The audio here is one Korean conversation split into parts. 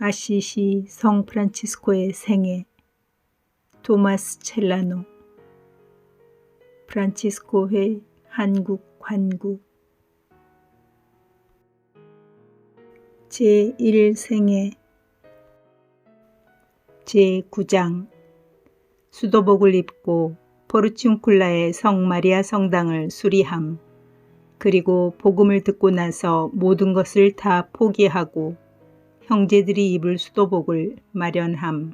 아시시 성 프란치스코의 생애. 토마스 첼라노. 프란치스코회 한국 관구. 제1생애. 제9장. 수도복을 입고 포르치운쿨라의 성 마리아 성당을 수리함. 그리고 복음을 듣고 나서 모든 것을 다 포기하고 형제들이 입을 수도복을 마련함.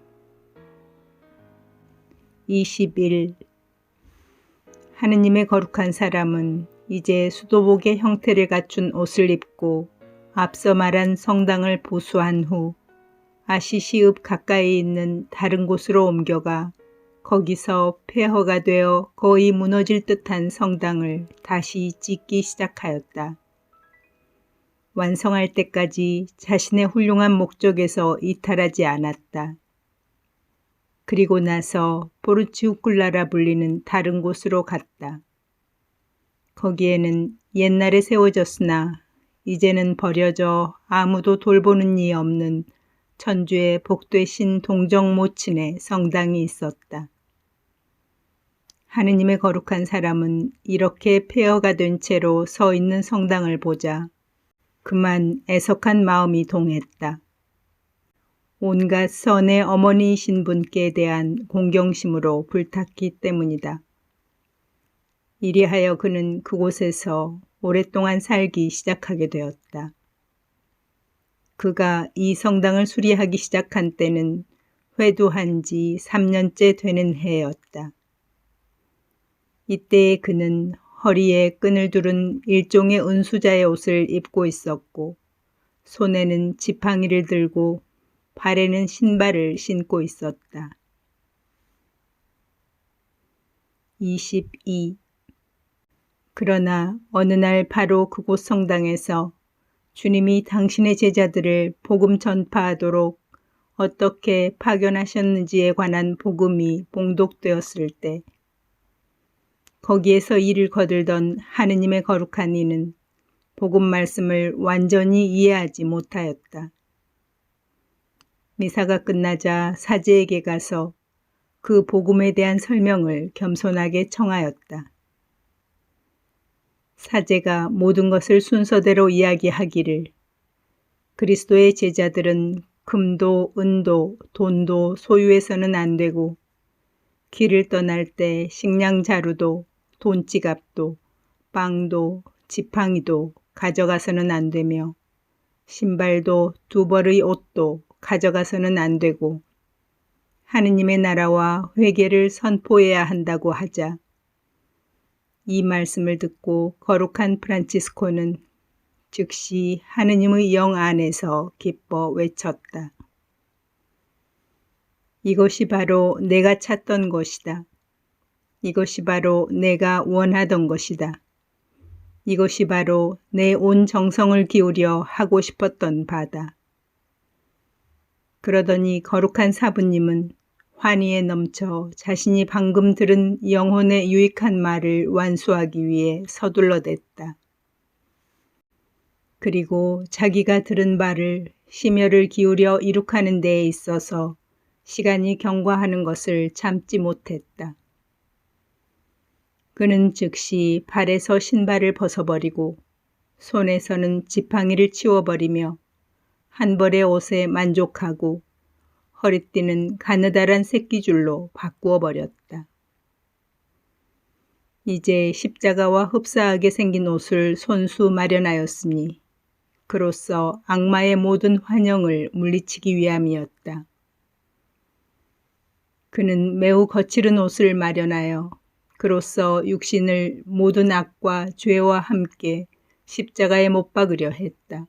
21. 하느님의 거룩한 사람은 이제 수도복의 형태를 갖춘 옷을 입고 앞서 말한 성당을 보수한 후 아시시읍 가까이 있는 다른 곳으로 옮겨가 거기서 폐허가 되어 거의 무너질 듯한 성당을 다시 짓기 시작하였다. 완성할 때까지 자신의 훌륭한 목적에서 이탈하지 않았다. 그리고 나서 포르치우쿨라라 불리는 다른 곳으로 갔다. 거기에는 옛날에 세워졌으나 이제는 버려져 아무도 돌보는 이 없는 천주의 복되신 동정 모친의 성당이 있었다. 하느님의 거룩한 사람은 이렇게 폐허가 된 채로 서 있는 성당을 보자 그만 애석한 마음이 동했다. 온갖 선의 어머니이신 분께 대한 공경심으로 불탔기 때문이다. 이리하여 그는 그곳에서 오랫동안 살기 시작하게 되었다. 그가 이 성당을 수리하기 시작한 때는 회두한 지 3년째 되는 해였다. 이때에 그는 허리에 끈을 두른 일종의 은수자의 옷을 입고 있었고 손에는 지팡이를 들고 발에는 신발을 신고 있었다. 22. 그러나 어느 날 바로 그곳 성당에서 주님이 당신의 제자들을 복음 전파하도록 어떻게 파견하셨는지에 관한 복음이 봉독되었을 때 거기에서 일을 거들던 하느님의 거룩한 이는 복음 말씀을 완전히 이해하지 못하였다. 미사가 끝나자 사제에게 가서 그 복음에 대한 설명을 겸손하게 청하였다. 사제가 모든 것을 순서대로 이야기하기를 그리스도의 제자들은 금도 은도 돈도 소유해서는 안 되고 길을 떠날 때 식량 자루도 돈지갑도 빵도 지팡이도 가져가서는 안 되며 신발도 두 벌의 옷도 가져가서는 안 되고 하느님의 나라와 회개를 선포해야 한다고 하자 이 말씀을 듣고 거룩한 프란치스코는 즉시 하느님의 영 안에서 기뻐 외쳤다. 이것이 바로 내가 찾던 것이다. 이것이 바로 내가 원하던 것이다. 이것이 바로 내 온 정성을 기울여 하고 싶었던 바다. 그러더니 거룩한 사부님은 환희에 넘쳐 자신이 방금 들은 영혼에 유익한 말을 완수하기 위해 서둘러댔다. 그리고 자기가 들은 바를 심혈을 기울여 이룩하는 데에 있어서 시간이 경과하는 것을 참지 못했다. 그는 즉시 발에서 신발을 벗어버리고 손에서는 지팡이를 치워버리며 한 벌의 옷에 만족하고 허리띠는 가느다란 새끼줄로 바꾸어 버렸다. 이제 십자가와 흡사하게 생긴 옷을 손수 마련하였으니 그로써 악마의 모든 환영을 물리치기 위함이었다. 그는 매우 거칠은 옷을 마련하여 그로써 육신을 모든 악과 죄와 함께 십자가에 못 박으려 했다.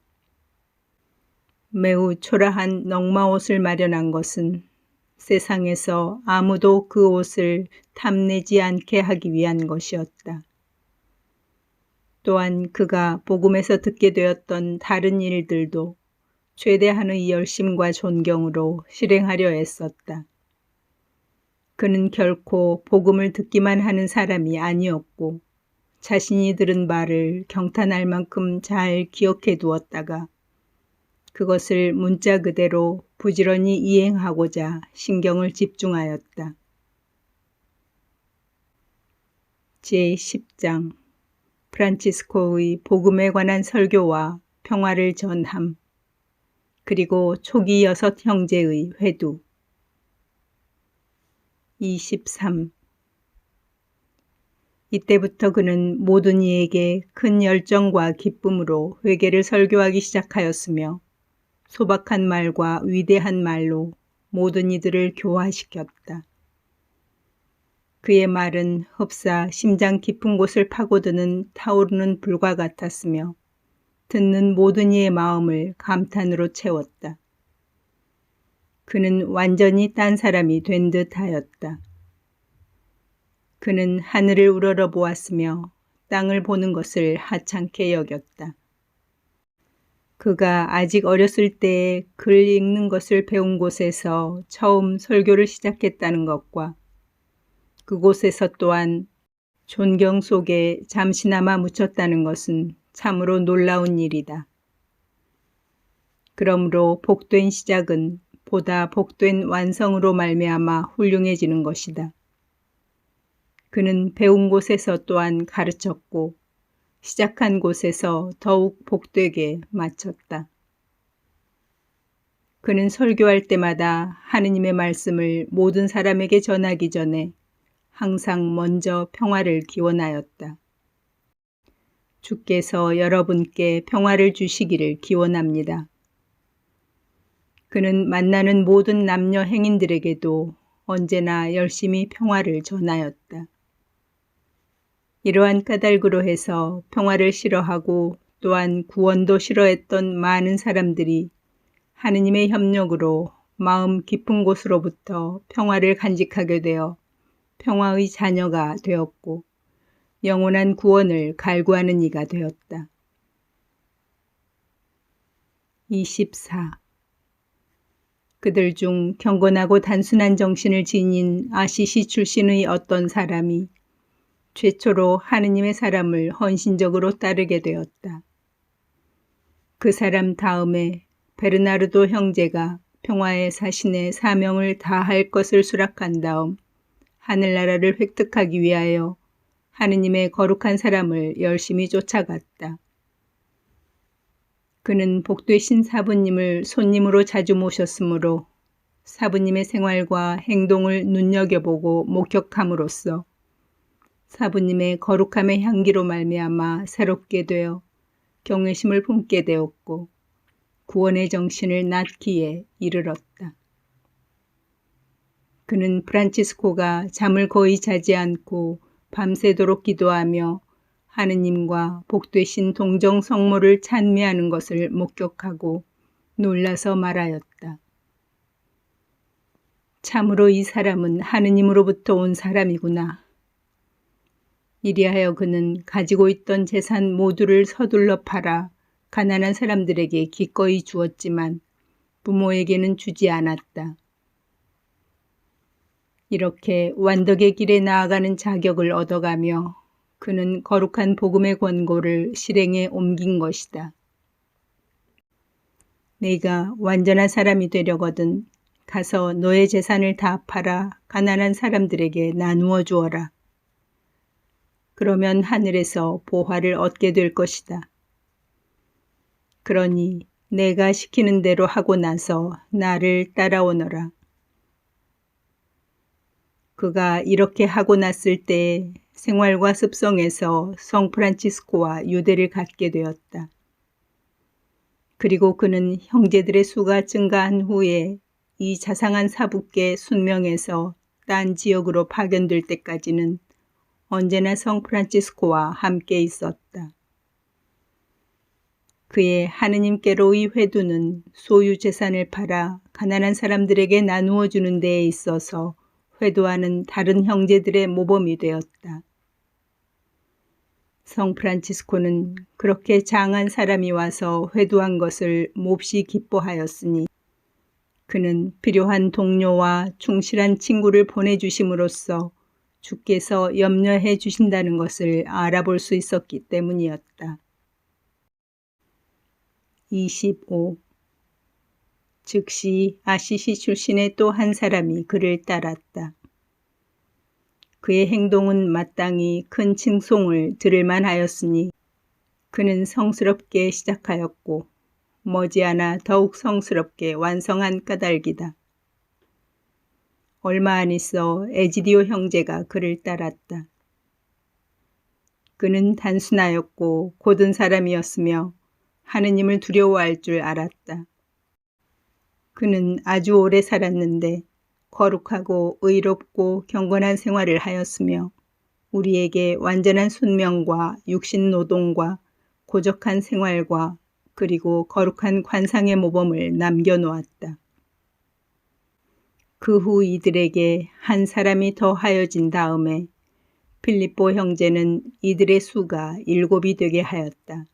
매우 초라한 넉마옷을 마련한 것은 세상에서 아무도 그 옷을 탐내지 않게 하기 위한 것이었다. 또한 그가 복음에서 듣게 되었던 다른 일들도 최대한의 열심과 존경으로 실행하려 애썼다. 그는 결코 복음을 듣기만 하는 사람이 아니었고 자신이 들은 바를 경탄할 만큼 잘 기억해 두었다가 그것을 문자 그대로 부지런히 이행하고자 신경을 집중하였다. 제10장 프란치스코의 복음에 관한 설교와 평화를 전함, 그리고 초기 6 형제의 회두. 23. 이때부터 그는 모든 이에게 큰 열정과 기쁨으로 회개를 설교하기 시작하였으며 소박한 말과 위대한 말로 모든 이들을 교화시켰다. 그의 말은 흡사 심장 깊은 곳을 파고드는 타오르는 불과 같았으며 듣는 모든 이의 마음을 감탄으로 채웠다. 그는 완전히 딴 사람이 된 듯하였다. 그는 하늘을 우러러 보았으며 땅을 보는 것을 하찮게 여겼다. 그가 아직 어렸을 때에 글 읽는 것을 배운 곳에서 처음 설교를 시작했다는 것과 그곳에서 또한 존경 속에 잠시나마 묻혔다는 것은 참으로 놀라운 일이다. 그러므로 복된 시작은 보다 복된 완성으로 말미암아 훌륭해지는 것이다. 그는 배운 곳에서 또한 가르쳤고 시작한 곳에서 더욱 복되게 마쳤다. 그는 설교할 때마다 하느님의 말씀을 모든 사람에게 전하기 전에 항상 먼저 평화를 기원하였다. 주께서 여러분께 평화를 주시기를 기원합니다. 그는 만나는 모든 남녀 행인들에게도 언제나 열심히 평화를 전하였다. 이러한 까닭으로 해서 평화를 싫어하고 또한 구원도 싫어했던 많은 사람들이 하느님의 협력으로 마음 깊은 곳으로부터 평화를 간직하게 되어 평화의 자녀가 되었고 영원한 구원을 갈구하는 이가 되었다. 24. 그들 중 경건하고 단순한 정신을 지닌 아시시 출신의 어떤 사람이 최초로 하느님의 사람을 헌신적으로 따르게 되었다. 그 사람 다음에 베르나르도 형제가 평화의 사신의 사명을 다할 것을 수락한 다음 하늘나라를 획득하기 위하여 하느님의 거룩한 사람을 열심히 쫓아갔다. 그는 복되신 사부님을 손님으로 자주 모셨으므로 사부님의 생활과 행동을 눈여겨보고 목격함으로써 사부님의 거룩함의 향기로 말미암아 새롭게 되어 경외심을 품게 되었고 구원의 정신을 낳기에 이르렀다. 그는 프란치스코가 잠을 거의 자지 않고 밤새도록 기도하며 하느님과 복되신 동정 성모를 찬미하는 것을 목격하고 놀라서 말하였다. 참으로 이 사람은 하느님으로부터 온 사람이구나. 이리하여 그는 가지고 있던 재산 모두를 서둘러 팔아 가난한 사람들에게 기꺼이 주었지만 부모에게는 주지 않았다. 이렇게 완덕의 길에 나아가는 자격을 얻어가며 그는 거룩한 복음의 권고를 실행에 옮긴 것이다. 네가 완전한 사람이 되려거든 가서 너의 재산을 다 팔아 가난한 사람들에게 나누어 주어라. 그러면 하늘에서 보화를 얻게 될 것이다. 그러니 내가 시키는 대로 하고 나서 나를 따라오너라. 그가 이렇게 하고 났을 때에 생활과 습성에서 성 프란치스코와 유대를 갖게 되었다. 그리고 그는 형제들의 수가 증가한 후에 이 자상한 사부께 순명해서 딴 지역으로 파견될 때까지는 언제나 성 프란치스코와 함께 있었다. 그의 하느님께로의 회두는 소유 재산을 팔아 가난한 사람들에게 나누어 주는 데에 있어서 회도하는 다른 형제들의 모범이 되었다. 성 프란치스코는 그렇게 장한 사람이 와서 회도한 것을 몹시 기뻐하였으니 그는 필요한 동료와 충실한 친구를 보내주심으로써 주께서 염려해 주신다는 것을 알아볼 수 있었기 때문이었다. 25. 즉시 아시시 출신의 또 한 사람이 그를 따랐다. 그의 행동은 마땅히 큰 칭송을 들을 만하였으니 그는 성스럽게 시작하였고 머지않아 더욱 성스럽게 완성한 까닭이다. 얼마 안 있어 에지디오 형제가 그를 따랐다. 그는 단순하였고 고든 사람이었으며 하느님을 두려워할 줄 알았다. 그는 아주 오래 살았는데 거룩하고 의롭고 경건한 생활을 하였으며 우리에게 완전한 순명과 육신 노동과 고적한 생활과 그리고 거룩한 관상의 모범을 남겨놓았다. 그 후 이들에게 한 사람이 더 하여진 다음에 필립보 형제는 이들의 수가 7이 되게 하였다.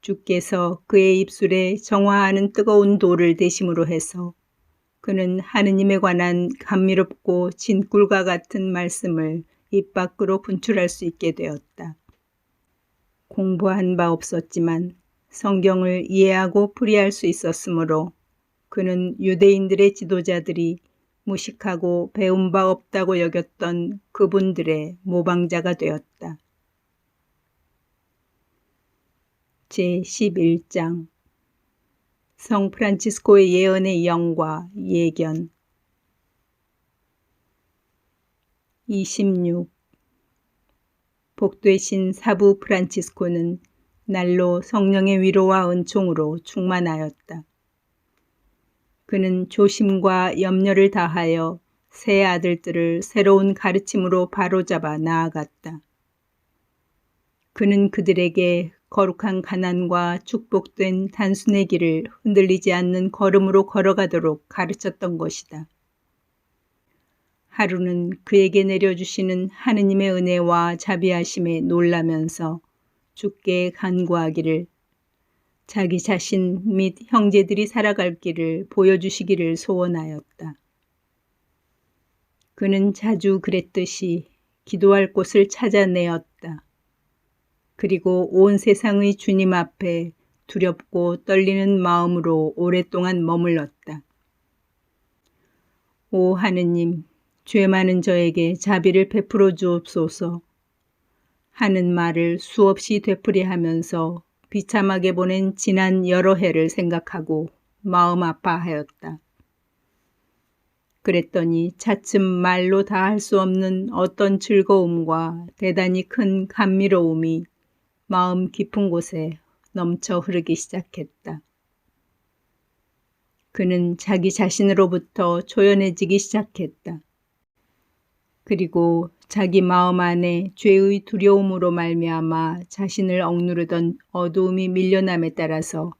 주께서 그의 입술에 정화하는 뜨거운 돌을 대심으로 해서 그는 하느님에 관한 감미롭고 진꿀과 같은 말씀을 입 밖으로 분출할 수 있게 되었다. 공부한 바 없었지만 성경을 이해하고 풀이할 수 있었으므로 그는 유대인들의 지도자들이 무식하고 배운 바 없다고 여겼던 그분들의 모방자가 되었다. 제11장 성 프란치스코의 예언의 영과 예견 26. 복되신 사부 프란치스코는 날로 성령의 위로와 은총으로 충만하였다. 그는 조심과 염려를 다하여 세 아들들을 새로운 가르침으로 바로잡아 나아갔다. 그는 그들에게 거룩한 가난과 축복된 단순의 길을 흔들리지 않는 걸음으로 걸어가도록 가르쳤던 것이다. 하루는 그에게 내려주시는 하느님의 은혜와 자비하심에 놀라면서 주께 간구하기를 자기 자신 및 형제들이 살아갈 길을 보여주시기를 소원하였다. 그는 자주 그랬듯이 기도할 곳을 찾아내었다. 그리고 온 세상의 주님 앞에 두렵고 떨리는 마음으로 오랫동안 머물렀다. 오 하느님, 죄 많은 저에게 자비를 베풀어 주옵소서. 하는 말을 수없이 되풀이하면서 비참하게 보낸 지난 여러 해를 생각하고 마음 아파하였다. 그랬더니 차츰 말로 다 할 수 없는 어떤 즐거움과 대단히 큰 감미로움이 마음 깊은 곳에 넘쳐 흐르기 시작했다. 그는 자기 자신으로부터 초연해지기 시작했다. 그리고 자기 마음 안에 죄의 두려움으로 말미암아 자신을 억누르던 어두움이 밀려남에 따라서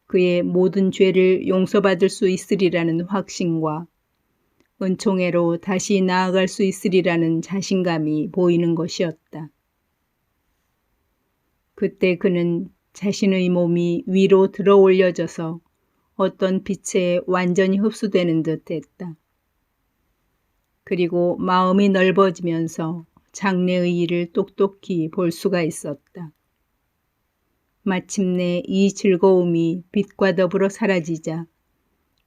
그의 모든 죄를 용서받을 수 있으리라는 확신과 은총회로 다시 나아갈 수 있으리라는 자신감이 보이는 것이었다. 그때 그는 자신의 몸이 위로 들어 올려져서 어떤 빛에 완전히 흡수되는 듯 했다. 그리고 마음이 넓어지면서 장래의 일을 똑똑히 볼 수가 있었다. 마침내 이 즐거움이 빛과 더불어 사라지자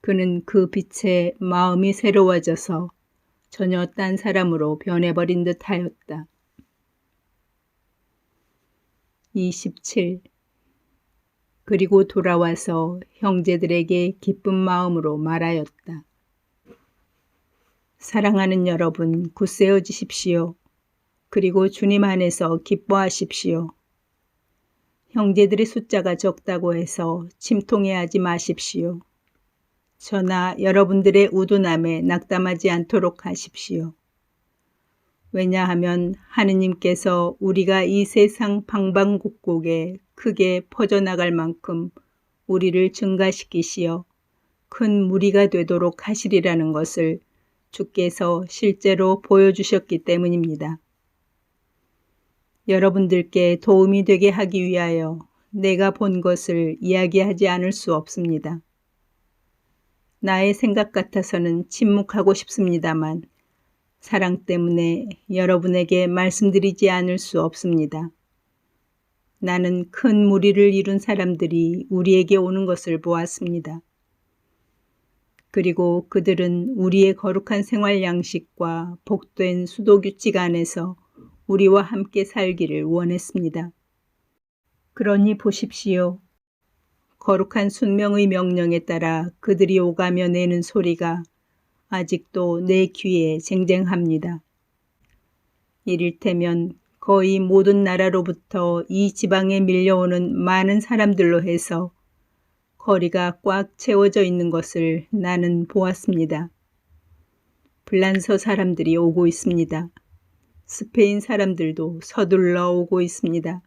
그는 그 빛에 마음이 새로워져서 전혀 딴 사람으로 변해버린 듯 하였다. 27. 그리고 돌아와서 형제들에게 기쁜 마음으로 말하였다. 사랑하는 여러분, 굳세어지십시오. 그리고 주님 안에서 기뻐하십시오. 형제들의 숫자가 적다고 해서 침통해하지 마십시오. 저나 여러분들의 우둔함에 낙담하지 않도록 하십시오. 왜냐하면 하느님께서 우리가 이 세상 방방곡곡에 크게 퍼져나갈 만큼 우리를 증가시키시어 큰 무리가 되도록 하시리라는 것을 주께서 실제로 보여주셨기 때문입니다. 여러분들께 도움이 되게 하기 위하여 내가 본 것을 이야기하지 않을 수 없습니다. 나의 생각 같아서는 침묵하고 싶습니다만 사랑 때문에 여러분에게 말씀드리지 않을 수 없습니다. 나는 큰 무리를 이룬 사람들이 우리에게 오는 것을 보았습니다. 그리고 그들은 우리의 거룩한 생활 양식과 복된 수도 규칙 안에서 우리와 함께 살기를 원했습니다. 그러니 보십시오. 거룩한 순명의 명령에 따라 그들이 오가며 내는 소리가 아직도 내 귀에 쟁쟁합니다. 이를테면 거의 모든 나라로부터 이 지방에 밀려오는 많은 사람들로 해서 거리가 꽉 채워져 있는 것을 나는 보았습니다. 불란서 사람들이 오고 있습니다. 스페인 사람들도 서둘러 오고 있습니다.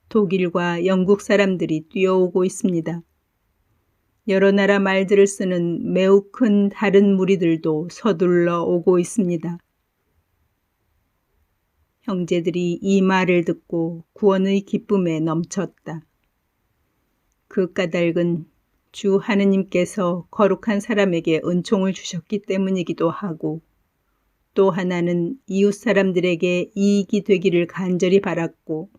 독일과 영국 사람들이 뛰어오고 있습니다. 여러 나라 말들을 쓰는 매우 큰 다른 무리들도 서둘러 오고 있습니다. 형제들이 이 말을 듣고 구원의 기쁨에 넘쳤다. 그 까닭은 주 하느님께서 거룩한 사람에게 은총을 주셨기 때문이기도 하고, 또 하나는 이웃 사람들에게 이익이 되기를 간절히 바랐고,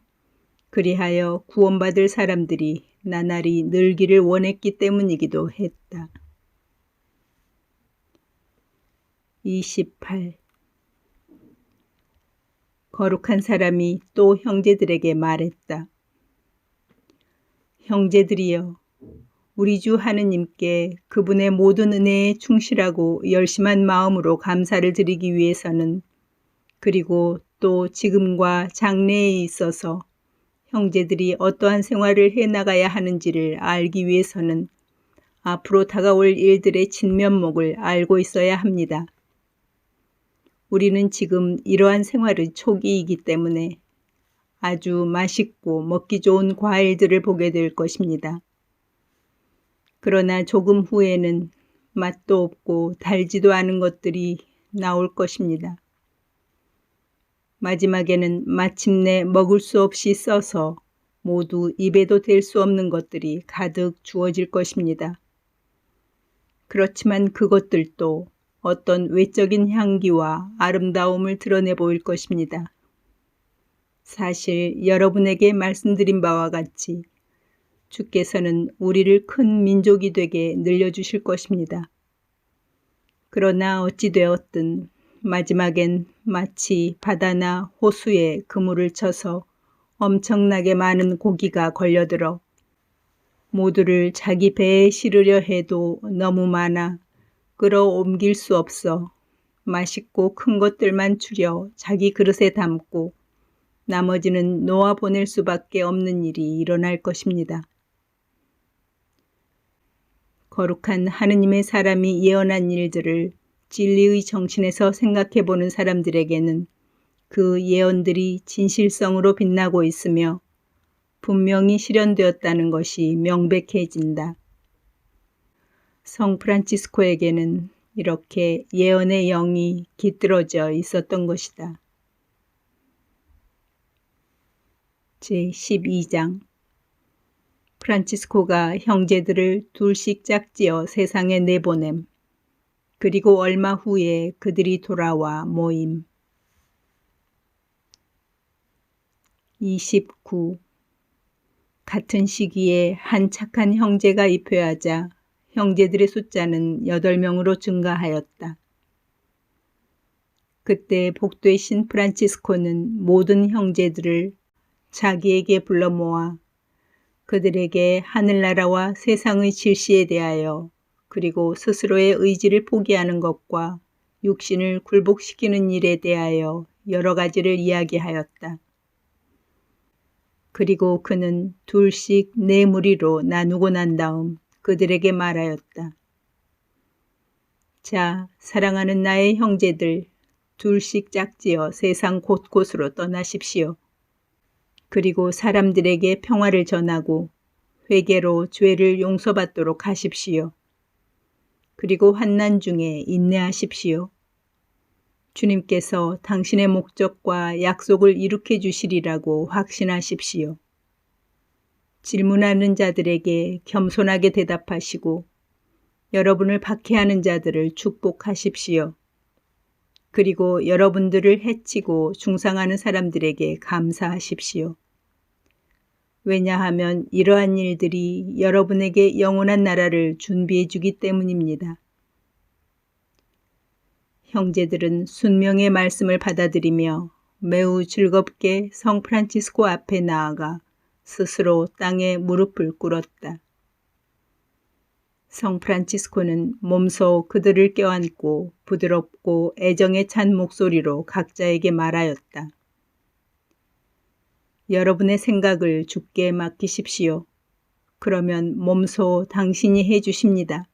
그리하여 구원받을 사람들이 나날이 늘기를 원했기 때문이기도 했다. 28. 거룩한 사람이 또 형제들에게 말했다. 형제들이여, 우리 주 하느님께 그분의 모든 은혜에 충실하고 열심한 마음으로 감사를 드리기 위해서는, 그리고 또 지금과 장래에 있어서 형제들이 어떠한 생활을 해나가야 하는지를 알기 위해서는 앞으로 다가올 일들의 진면목을 알고 있어야 합니다. 우리는 지금 이러한 생활의 초기이기 때문에 아주 맛있고 먹기 좋은 과일들을 보게 될 것입니다. 그러나 조금 후에는 맛도 없고 달지도 않은 것들이 나올 것입니다. 마지막에는 마침내 먹을 수 없이 써서 모두 입에도 댈 수 없는 것들이 가득 주어질 것입니다. 그렇지만 그것들도 어떤 외적인 향기와 아름다움을 드러내 보일 것입니다. 사실 여러분에게 말씀드린 바와 같이 주께서는 우리를 큰 민족이 되게 늘려주실 것입니다. 그러나 어찌되었든 마지막엔 마치 바다나 호수에 그물을 쳐서 엄청나게 많은 고기가 걸려들어 모두를 자기 배에 실으려 해도 너무 많아 끌어옮길 수 없어 맛있고 큰 것들만 추려 자기 그릇에 담고 나머지는 놓아 보낼 수밖에 없는 일이 일어날 것입니다. 거룩한 하느님의 사람이 예언한 일들을 진리의 정신에서 생각해 보는 사람들에게는 그 예언들이 진실성으로 빛나고 있으며 분명히 실현되었다는 것이 명백해진다. 성 프란치스코에게는 이렇게 예언의 영이 깃들어져 있었던 것이다. 제12장. 프란치스코가 형제들을 둘씩 짝지어 세상에 내보냄. 그리고 얼마 후에 그들이 돌아와 모임. 29. 같은 시기에 한 착한 형제가 입회하자 형제들의 숫자는 8명으로 증가하였다. 그때 복되신 프란치스코는 모든 형제들을 자기에게 불러 모아 그들에게 하늘나라와 세상의 질시에 대하여, 그리고 스스로의 의지를 포기하는 것과 육신을 굴복시키는 일에 대하여 여러 가지를 이야기하였다. 그리고 그는 둘씩 네 무리로 나누고 난 다음 그들에게 말하였다. 자, 사랑하는 나의 형제들, 둘씩 짝지어 세상 곳곳으로 떠나십시오. 그리고 사람들에게 평화를 전하고 회개로 죄를 용서받도록 하십시오. 그리고 환난 중에 인내하십시오. 주님께서 당신의 목적과 약속을 이룩해 주시리라고 확신하십시오. 질문하는 자들에게 겸손하게 대답하시고 여러분을 박해하는 자들을 축복하십시오. 그리고 여러분들을 해치고 중상하는 사람들에게 감사하십시오. 왜냐하면 이러한 일들이 여러분에게 영원한 나라를 준비해 주기 때문입니다. 형제들은 순명의 말씀을 받아들이며 매우 즐겁게 성 프란치스코 앞에 나아가 스스로 땅에 무릎을 꿇었다. 성 프란치스코는 몸소 그들을 껴안고 부드럽고 애정에 찬 목소리로 각자에게 말하였다. 여러분의 생각을 주께 맡기십시오. 그러면 몸소 당신이 해주십니다.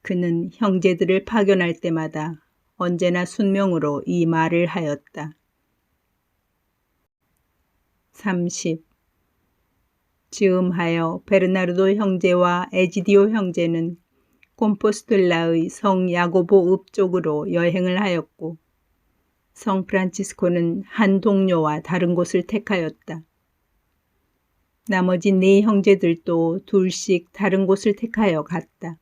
그는 형제들을 파견할 때마다 언제나 순명으로 이 말을 하였다. 30. 즈음하여 베르나르도 형제와 에지디오 형제는 콤포스텔라의 성 야고보 읍 쪽으로 여행을 하였고 성 프란치스코는 한 동료와 다른 곳을 택하였다. 나머지 네 형제들도 둘씩 다른 곳을 택하여 갔다.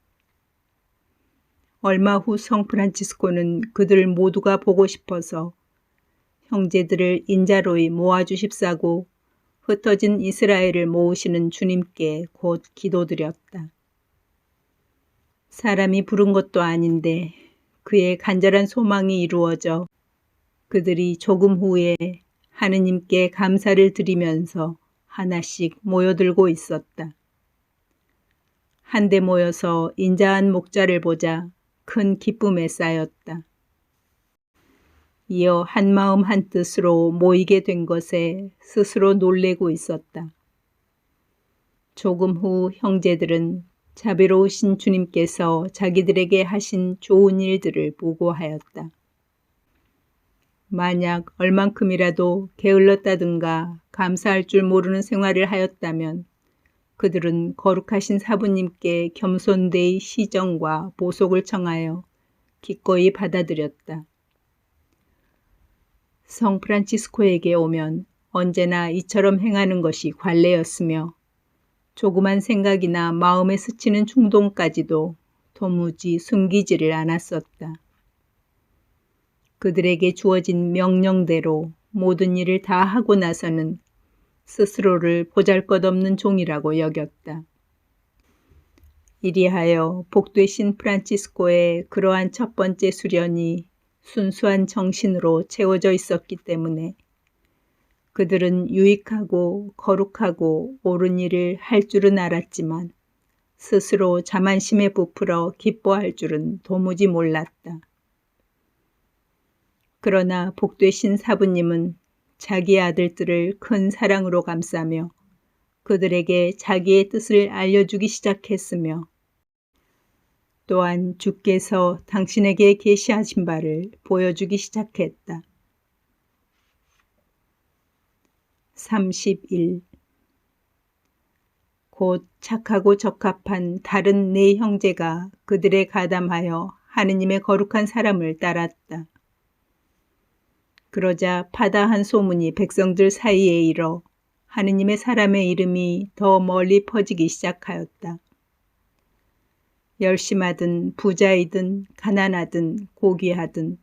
얼마 후 성 프란치스코는 그들 모두가 보고 싶어서 형제들을 인자로이 모아주십사고 흩어진 이스라엘을 모으시는 주님께 곧 기도드렸다. 사람이 부른 것도 아닌데 그의 간절한 소망이 이루어져 그들이 조금 후에 하느님께 감사를 드리면서 하나씩 모여들고 있었다. 한데 모여서 인자한 목자를 보자 큰 기쁨에 쌓였다. 이어 한마음 한뜻으로 모이게 된 것에 스스로 놀래고 있었다. 조금 후 형제들은 자비로우신 주님께서 자기들에게 하신 좋은 일들을 보고하였다. 만약 얼만큼이라도 게을렀다든가 감사할 줄 모르는 생활을 하였다면 그들은 거룩하신 사부님께 겸손되이 시정과 보속을 청하여 기꺼이 받아들였다. 성 프란치스코에게 오면 언제나 이처럼 행하는 것이 관례였으며 조그만 생각이나 마음에 스치는 충동까지도 도무지 숨기지를 않았었다. 그들에게 주어진 명령대로 모든 일을 다 하고 나서는 스스로를 보잘것없는 종이라고 여겼다. 이리하여 복되신 프란치스코의 그러한 첫 번째 수련이 순수한 정신으로 채워져 있었기 때문에 그들은 유익하고 거룩하고 옳은 일을 할 줄은 알았지만 스스로 자만심에 부풀어 기뻐할 줄은 도무지 몰랐다. 그러나 복되신 사부님은 자기 아들들을 큰 사랑으로 감싸며 그들에게 자기의 뜻을 알려주기 시작했으며 또한 주께서 당신에게 계시하신 바를 보여주기 시작했다. 31. 곧 착하고 적합한 다른 네 형제가 그들에 가담하여 하느님의 거룩한 사람을 따랐다. 그러자 파다한 소문이 백성들 사이에 일어 하느님의 사람의 이름이 더 멀리 퍼지기 시작하였다. 열심하든 부자이든 가난하든 고귀하든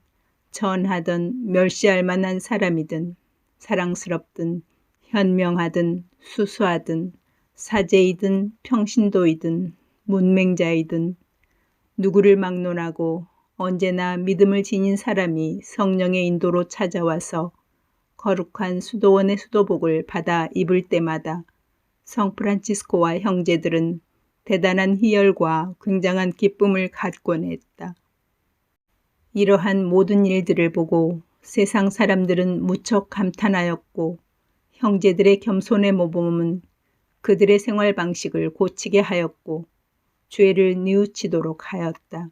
천하든 멸시할 만한 사람이든 사랑스럽든 현명하든 수수하든 사제이든 평신도이든 문맹자이든 누구를 막론하고 언제나 믿음을 지닌 사람이 성령의 인도로 찾아와서 거룩한 수도원의 수도복을 받아 입을 때마다 성 프란치스코와 형제들은 대단한 희열과 굉장한 기쁨을 갖곤 했다. 이러한 모든 일들을 보고 세상 사람들은 무척 감탄하였고 형제들의 겸손의 모범은 그들의 생활 방식을 고치게 하였고 죄를 뉘우치도록 하였다.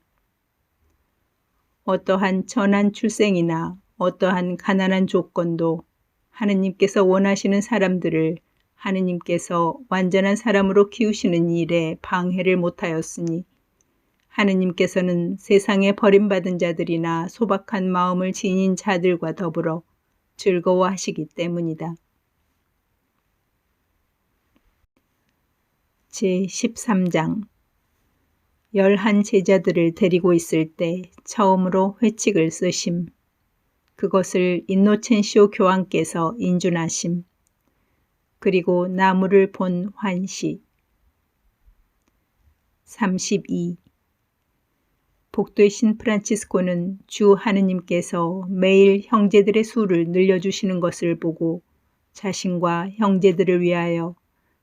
어떠한 천한 출생이나 어떠한 가난한 조건도 하느님께서 원하시는 사람들을 하느님께서 완전한 사람으로 키우시는 일에 방해를 못하였으니 하느님께서는 세상에 버림받은 자들이나 소박한 마음을 지닌 자들과 더불어 즐거워하시기 때문이다. 제13장 11 제자들을 데리고 있을 때 처음으로 회칙을 쓰심. 그것을 인노첸시오 교황께서 인준하심. 그리고 나무를 본 환시. 32. 복되신 프란치스코는 주 하느님께서 매일 형제들의 수를 늘려주시는 것을 보고 자신과 형제들을 위하여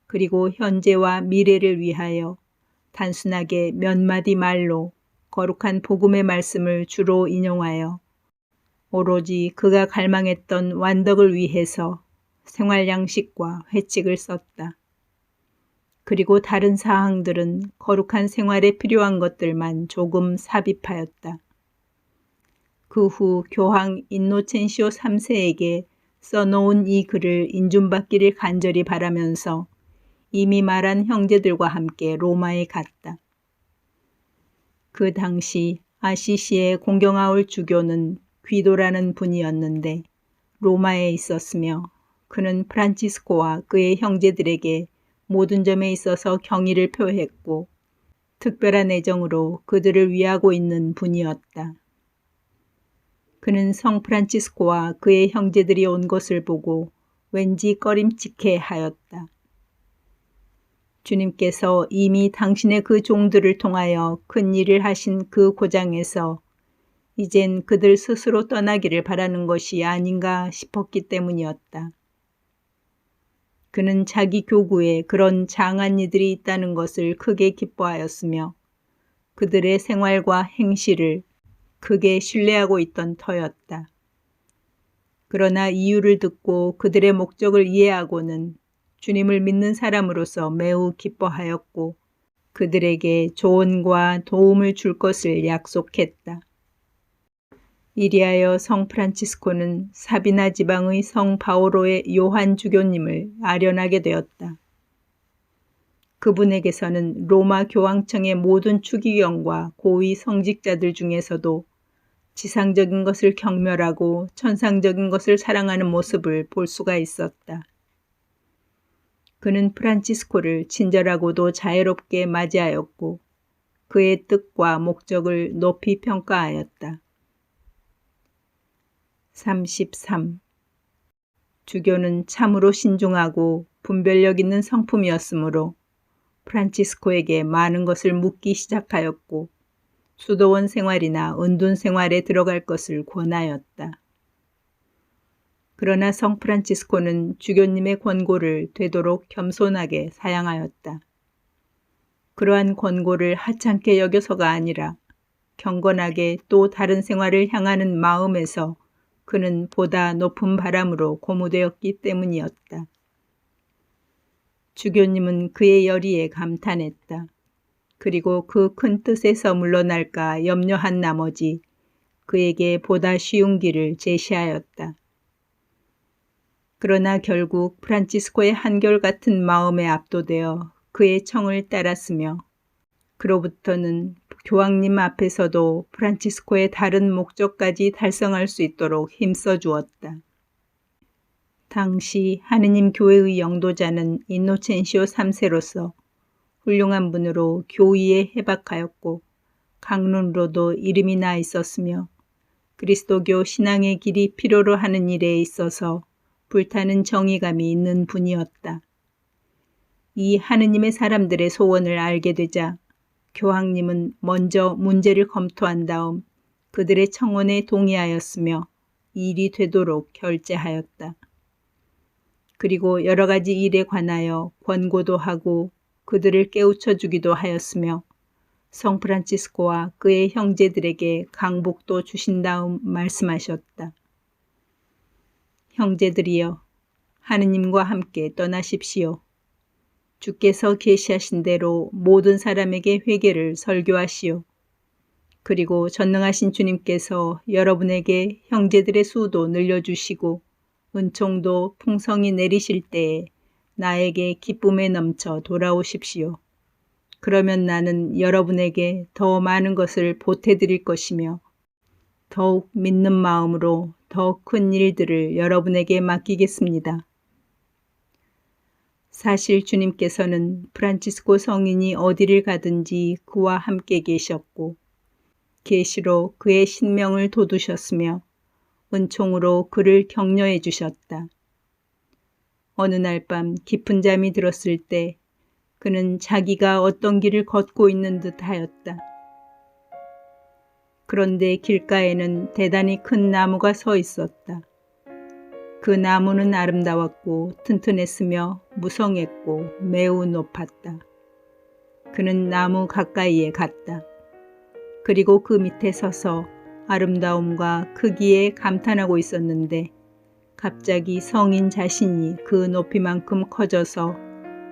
그리고 현재와 미래를 위하여 단순하게 몇 마디 말로 거룩한 복음의 말씀을 주로 인용하여 오로지 그가 갈망했던 완덕을 위해서 생활 양식과 회칙을 썼다. 그리고 다른 사항들은 거룩한 생활에 필요한 것들만 조금 삽입하였다. 그 후 교황 인노첸시오 3세에게 써놓은 이 글을 인준받기를 간절히 바라면서 이미 말한 형제들과 함께 로마에 갔다. 그 당시 아시시의 공경아울 주교는 귀도라는 분이었는데 로마에 있었으며 그는 프란치스코와 그의 형제들에게 모든 점에 있어서 경의를 표했고 특별한 애정으로 그들을 위하고 있는 분이었다. 그는 성 프란치스코와 그의 형제들이 온 것을 보고 왠지 꺼림칙해 하였다. 주님께서 이미 당신의 그 종들을 통하여 큰 일을 하신 그 고장에서 이젠 그들 스스로 떠나기를 바라는 것이 아닌가 싶었기 때문이었다. 그는 자기 교구에 그런 장한 이들이 있다는 것을 크게 기뻐하였으며 그들의 생활과 행실을 크게 신뢰하고 있던 터였다. 그러나 이유를 듣고 그들의 목적을 이해하고는 주님을 믿는 사람으로서 매우 기뻐하였고 그들에게 조언과 도움을 줄 것을 약속했다. 이리하여 성 프란치스코는 사비나 지방의 성 바오로의 요한 주교님을 아련하게 되었다. 그분에게서는 로마 교황청의 모든 추기경과 고위 성직자들 중에서도 지상적인 것을 경멸하고 천상적인 것을 사랑하는 모습을 볼 수가 있었다. 그는 프란치스코를 친절하고도 자애롭게 맞이하였고 그의 뜻과 목적을 높이 평가하였다. 33. 주교는 참으로 신중하고 분별력 있는 성품이었으므로 프란치스코에게 많은 것을 묻기 시작하였고 수도원 생활이나 은둔 생활에 들어갈 것을 권하였다. 그러나 성 프란치스코는 주교님의 권고를 되도록 겸손하게 사양하였다. 그러한 권고를 하찮게 여겨서가 아니라 경건하게 또 다른 생활을 향하는 마음에서 그는 보다 높은 바람으로 고무되었기 때문이었다. 주교님은 그의 열의에 감탄했다. 그리고 그 큰 뜻에서 물러날까 염려한 나머지 그에게 보다 쉬운 길을 제시하였다. 그러나 결국 프란치스코의 한결같은 마음에 압도되어 그의 청을 따랐으며 그로부터는 교황님 앞에서도 프란치스코의 다른 목적까지 달성할 수 있도록 힘써 주었다. 당시 하느님 교회의 영도자는 인노첸시오 3세로서 훌륭한 분으로 교의에 해박하였고 강론으로도 이름이 나 있었으며 그리스도교 신앙의 길이 필요로 하는 일에 있어서 불타는 정의감이 있는 분이었다. 이 하느님의 사람들의 소원을 알게 되자 교황님은 먼저 문제를 검토한 다음 그들의 청원에 동의하였으며 일이 되도록 결재하였다. 그리고 여러 가지 일에 관하여 권고도 하고 그들을 깨우쳐 주기도 하였으며 성 프란치스코와 그의 형제들에게 강복도 주신 다음 말씀하셨다. 형제들이여, 하느님과 함께 떠나십시오. 주께서 계시하신 대로 모든 사람에게 회개를 설교하시오. 그리고 전능하신 주님께서 여러분에게 형제들의 수도 늘려주시고 은총도 풍성히 내리실 때에 나에게 기쁨에 넘쳐 돌아오십시오. 그러면 나는 여러분에게 더 많은 것을 보태드릴 것이며 더욱 믿는 마음으로 더 큰 일들을 여러분에게 맡기겠습니다. 사실 주님께서는 프란치스코 성인이 어디를 가든지 그와 함께 계셨고 계시로 그의 신명을 돋우셨으며 은총으로 그를 격려해 주셨다. 어느 날 밤 깊은 잠이 들었을 때 그는 자기가 어떤 길을 걷고 있는 듯 하였다. 그런데 길가에는 대단히 큰 나무가 서 있었다. 그 나무는 아름다웠고 튼튼했으며 무성했고 매우 높았다. 그는 나무 가까이에 갔다. 그리고 그 밑에 서서 아름다움과 크기에 감탄하고 있었는데 갑자기 성인 자신이 그 높이만큼 커져서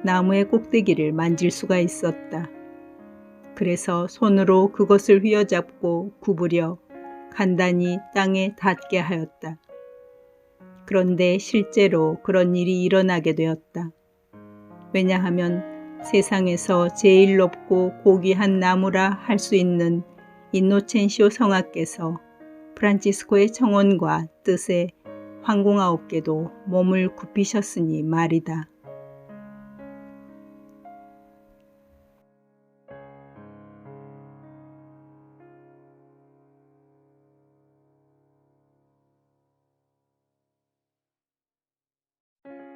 나무의 꼭대기를 만질 수가 있었다. 그래서 손으로 그것을 휘어잡고 구부려 간단히 땅에 닿게 하였다. 그런데 실제로 그런 일이 일어나게 되었다. 왜냐하면 세상에서 제일 높고 고귀한 나무라 할 수 있는 인노첸시오 성하께서 프란치스코의 청혼과 뜻에 황공 9개도 몸을 굽히셨으니 말이다.